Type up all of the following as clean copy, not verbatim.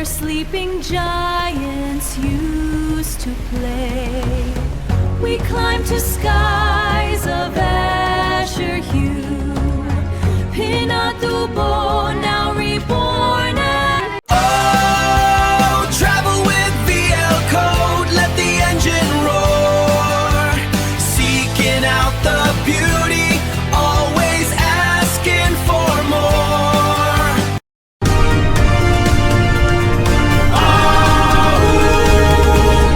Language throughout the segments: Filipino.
sleeping giants used to play. We climb to skies of azure hue. Pinatubo, now reborn. Oh, travel with VL Code, let the engine roar. Seeking out the beauty, always asking for more. Oh,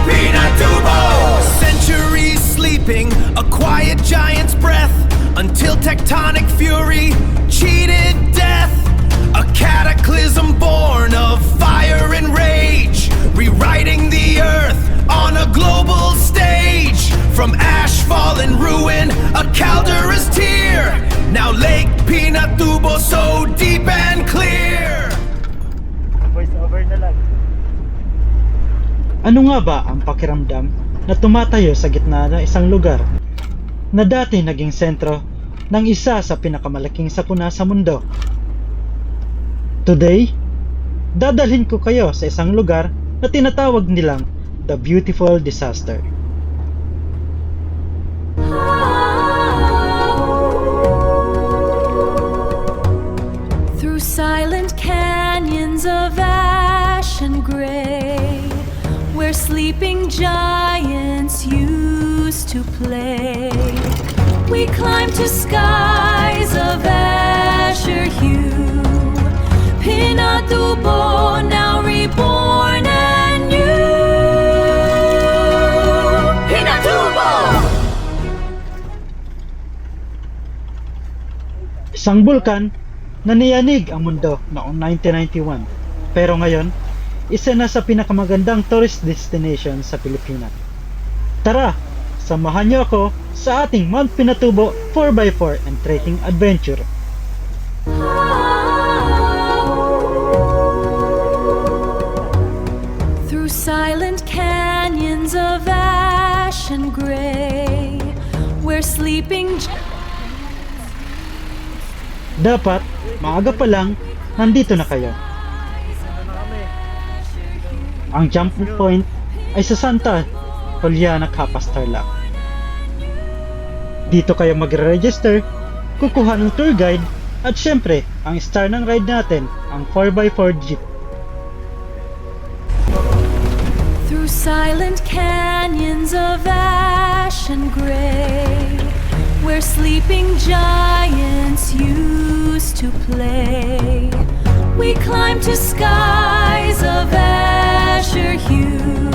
Pinatubo! Centuries sleeping, a quiet giant's breath, until tectonic fury cheated death. A cataclysm born of fire and rage, rewriting the earth on a global stage. From ashfall and ruin, a caldeira's tear. Now Lake Pinatubo so deep and clear. Voice over na lang. Ano nga ba ang pakiramdam na tumatayo sa gitna ng isang lugar na dati naging sentro ng isa sa pinakamalaking sakuna sa mundo? Today, dadalhin ko kayo sa isang lugar na tinatawag nilang The Beautiful Disaster. Through silent canyons of ash and gray, where sleeping giants used to play, we climb to skies of azure hue. Pinatubo, now reborn anew. Pinatubo! Isang bulkan na niyanig ang mundo noong 1991, pero ngayon, isa na sa pinakamagandang tourist destination sa Pilipinas. Tara, samahan niyo ako sa ating Mount Pinatubo 4x4 and trekking adventure. Through silent canyons of ash and gray, where sleeping Dapat, maaga pa lang, nandito na kayo. Ang jump point ay sa Santa Juliana Capas Tarlac. Dito kayo magre-register, kukuha ng tour guide, at syempre, ang star ng ride natin, ang 4x4 jeep. through silent canyons of ash and gray, where sleeping giants used to play. We climb to skies of azure hue.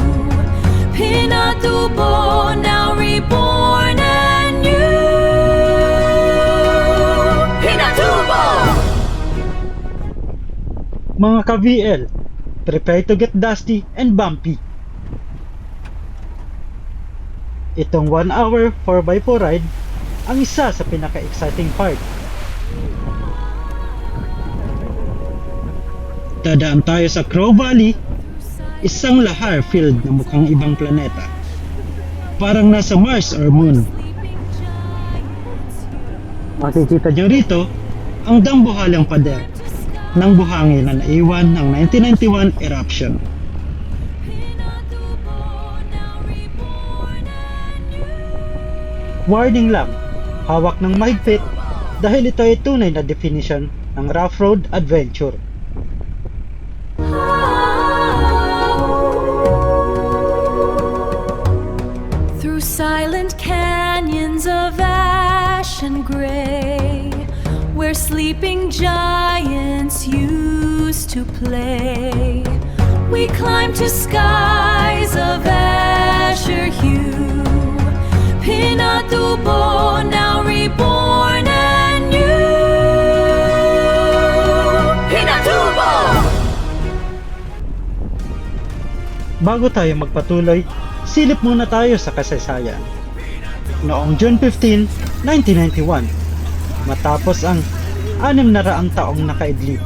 Pinatubo, now reborn anew. Pinatubo! Mga ka-VL, prepare to get dusty and bumpy. Itong 1 hour 4x4 ride ang isa sa pinaka-exciting part. Dadaan tayo sa Crow Valley, isang lahar filled na mukhang ibang planeta. Parang nasa Mars or Moon. Makikita nyo rito ang dambuhalang pader ng buhangin na naiwan ng 1991 eruption. Warning lang, hawak ng mahigpit dahil ito ay tunay na definition ng rough road adventure. Through silent canyons of ash and gray, where sleeping giants used to play, we climb to skies of azure hue. Pinatubo, now reborn anew. Pinatubo! Bago tayo magpatuloy, silip muna tayo sa kasaysayan. Noong June 15, 1991, matapos ang 600 taong nakaidlip,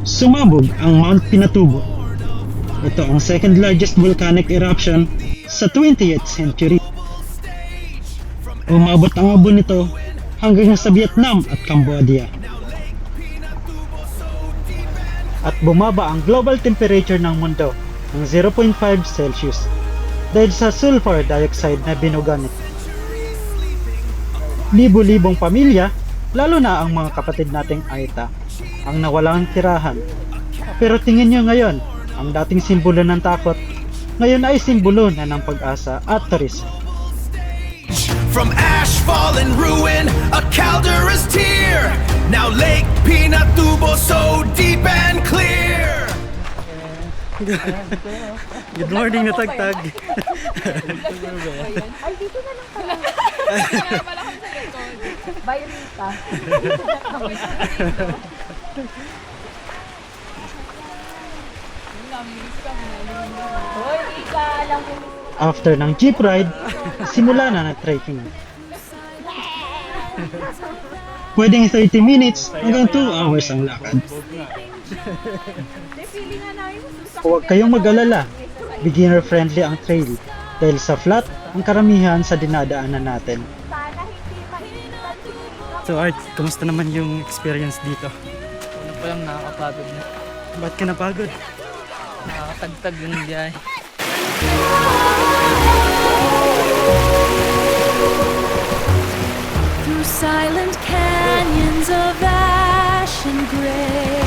sumabog ang Mount Pinatubo. Ito ang second largest volcanic eruption sa 20th century. Umabot ang abo nito hanggang sa Vietnam at Cambodia. at bumaba ang global temperature ng mundo ng 0.5 Celsius dahil sa sulfur dioxide na binuga nito. Libo-libong pamilya, lalo na ang mga kapatid nating Aita, ang nawalang tirahan. Pero tingin nyo ngayon, ang dating simbolo ng takot, ngayon ay simbolo na ng pag-asa at tourism. From ash, fall, and ruin, a Calderas tear. Now Lake Pinatubo so deep and clear. Good morning na tagtag. Ay, dito na lang pala. Kaya pala kami sa likod. Bayrita. Hoy, ika lang po. After ng jeep ride, simula na ng trekking. Pwedeng 30 minutes hanggang 2 hours ang lakad. Feeling nga namin Huwag kayong mag-alala, beginner friendly ang trail dahil sa flat ang karamihan sa dinadaanan natin. sana hindi mahintay. So Art, kamusta naman yung experience dito? Ano pa lang nakakapagod na. Ba't ka napagod? Nakakatagtag yung biyahe. Through silent canyons of ash and gray,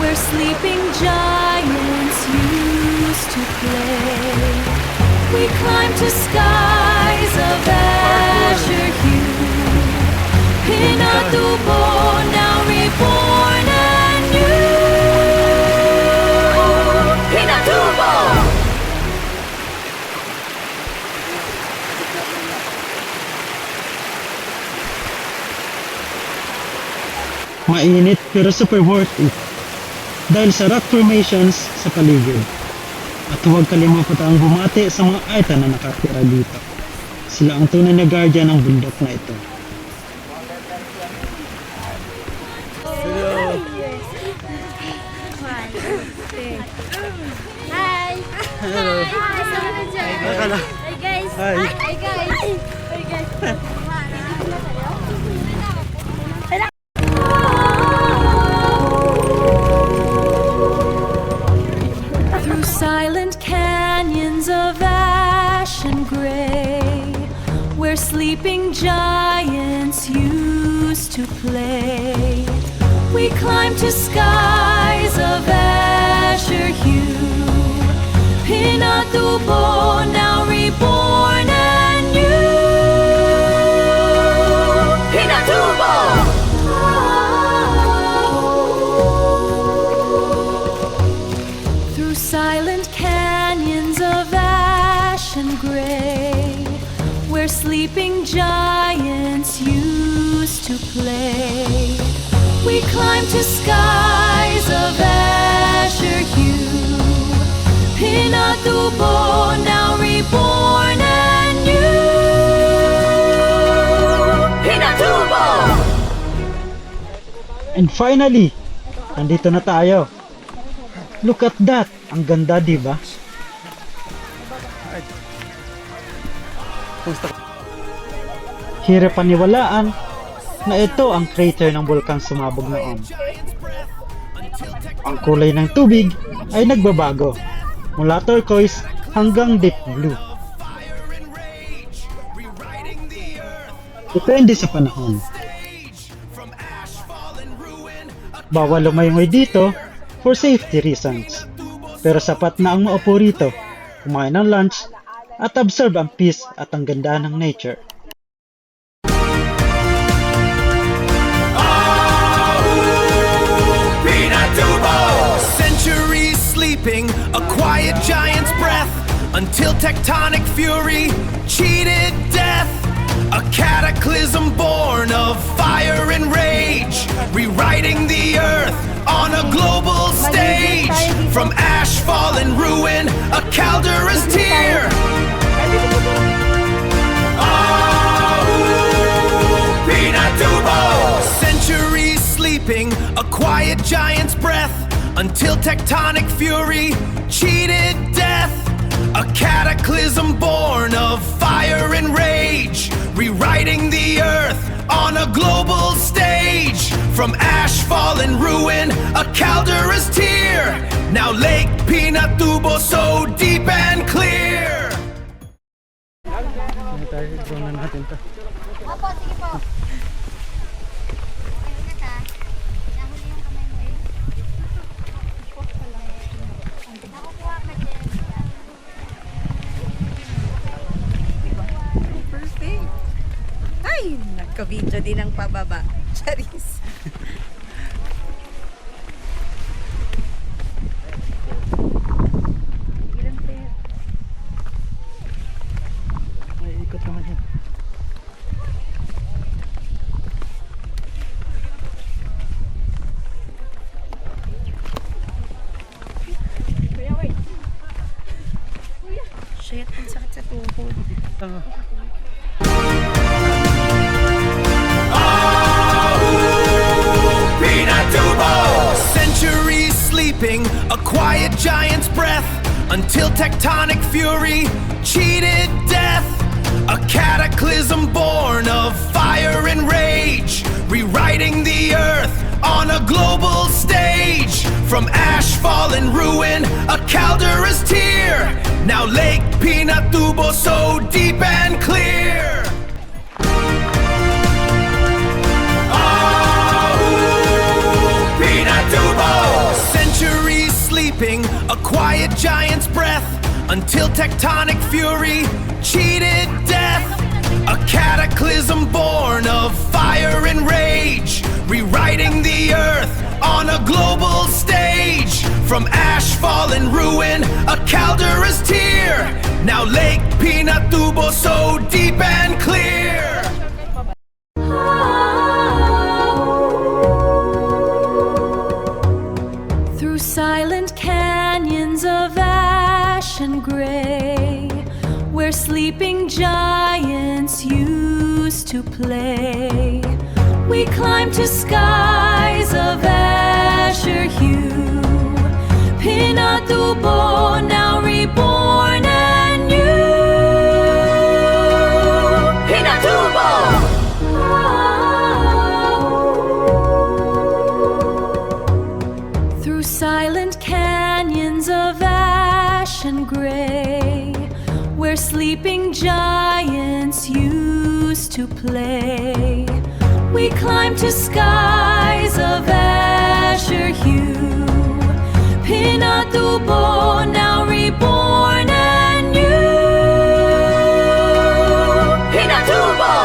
where sleeping giants used to play, we climb to skies of azure hue. Pinatubo, now reborn anew. Pinatubo! Mainit pero super worth it dahil sa rock formations sa paligid. At huwag kalimutan bumati sa mga Aita na nakatira dito. Sila ang tunay na guardian ng bundok na ito. Hi! Hello! Hi! Hi guys! Hi. Hi guys! Hi guys! Through silent canyons of ash and gray, where sleeping giants used to play, we climb to skies of azure hue. Pinatubo, now reborn anew. Pinatubo! Through silent canyons of ash and gray, where sleeping giants used to play, we climb to skies of azure hue. Pinatubo, now reborn anew. Pinatubo! And finally, nandito na tayo. Look at that! Ang ganda, di ba? Hirap paniwalaan na ito ang crater ng bulkang sumabog noon. Ang kulay ng tubig ay nagbabago mula turquoise hanggang deep blue. Depende sa panahon. Bawal lumayngoy dito for safety reasons. Pero sapat na ang maupo rito, kumain ng lunch, at observe ang peace at ang ganda ng nature. Pinatubo! Centuries sleeping, a quiet giant's breath, until tectonic fury cheated death. A cataclysm born of fire and rage, rewriting the earth on a global stage. From ash, fall, and ruin, a Calderas tear. Pinatubo! Centuries sleeping, a quiet giant's breath, until tectonic fury cheated death. A cataclysm born of fire and rage, rewriting the earth on a global stage. From ash, fall, and ruin, a Calder's tear. Now Lake Pinatubo so deep and clear. Ano tayo, drone na natin to. Opo, sige po. Ingat ha. Nahuli yung kamay mo eh. Nakukuha ka dyan. First day. Ay, nagka-video din ang pababa. Charis. May ikot naman yan. Shit, ang sakit sa tuhod. Pinatubo! Centuries sleeping, a quiet giant's breath, until tectonic fury cheated death. A cataclysm born of fire and rage, rewriting the earth on a global stage. From ash, fall, and ruin, a Calder's tear. Now Lake Pinatubo so deep and clear. Pinatubo! Centuries sleeping, a quiet giant's breath, until tectonic fury cheated death. A cataclysm born of fire and rage, rewriting the earth on a global stage. From ash, fall, and ruin, a Calder's tear. Now Lake Pinatubo so deep and clear. Through silent canyons of ash and gray, where sleeping giants used to play, we climb to skies of azure hue. Pinatubo, now reborn and new. Pinatubo! Through silent canyons of ash and gray, where sleeping giants used to play, we climb to skies of azure hue. Pinatubo, now reborn and new. Pinatubo!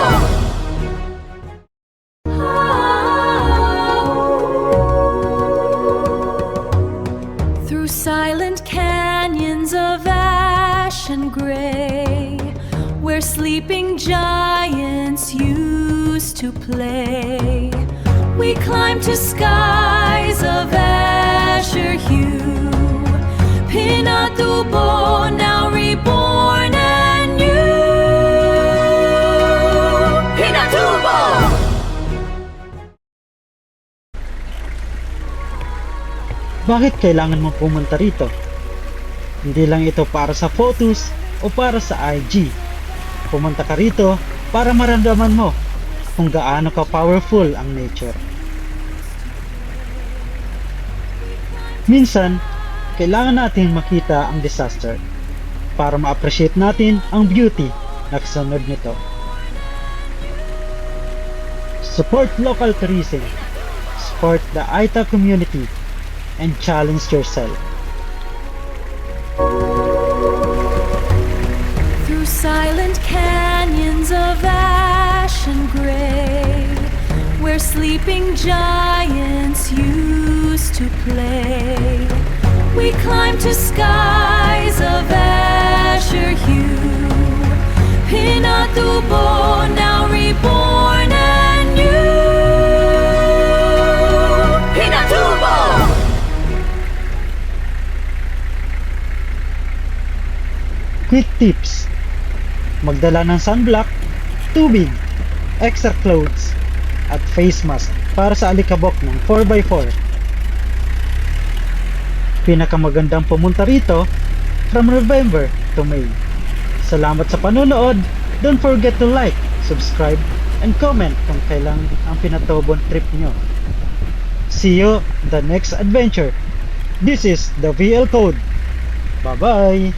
Through silent canyons of ash and gray, where sleeping giants used to play, we climb to skies of azure hue. Pinatubo, now reborn and new. Pinatubo! Bakit kailangan mo pumunta rito? Hindi lang ito para sa photos o para sa IG. Pumunta ka rito para maramdaman mo kung gaano ka powerful ang nature. Minsan, kailangan natin makita ang disaster para ma-appreciate natin ang beauty na kasunod nito. Support local tourism, support the Aita community, and challenge yourself. Through silent canyons of ash and gray, where sleeping giants used to play, we climb to skies of azure hue. Pinatubo, now reborn and new. Pinatubo! Quick tips: magdala ng sunblock, tubig, extra clothes, at face mask para sa alikabok ng 4x4. Pinakamagandang pumunta rito from November to May. Salamat sa panonood. Don't forget to like, subscribe, and comment kung kailan ang Pinatubon trip nyo. See you the next adventure. This is the VL Code. Bye-bye.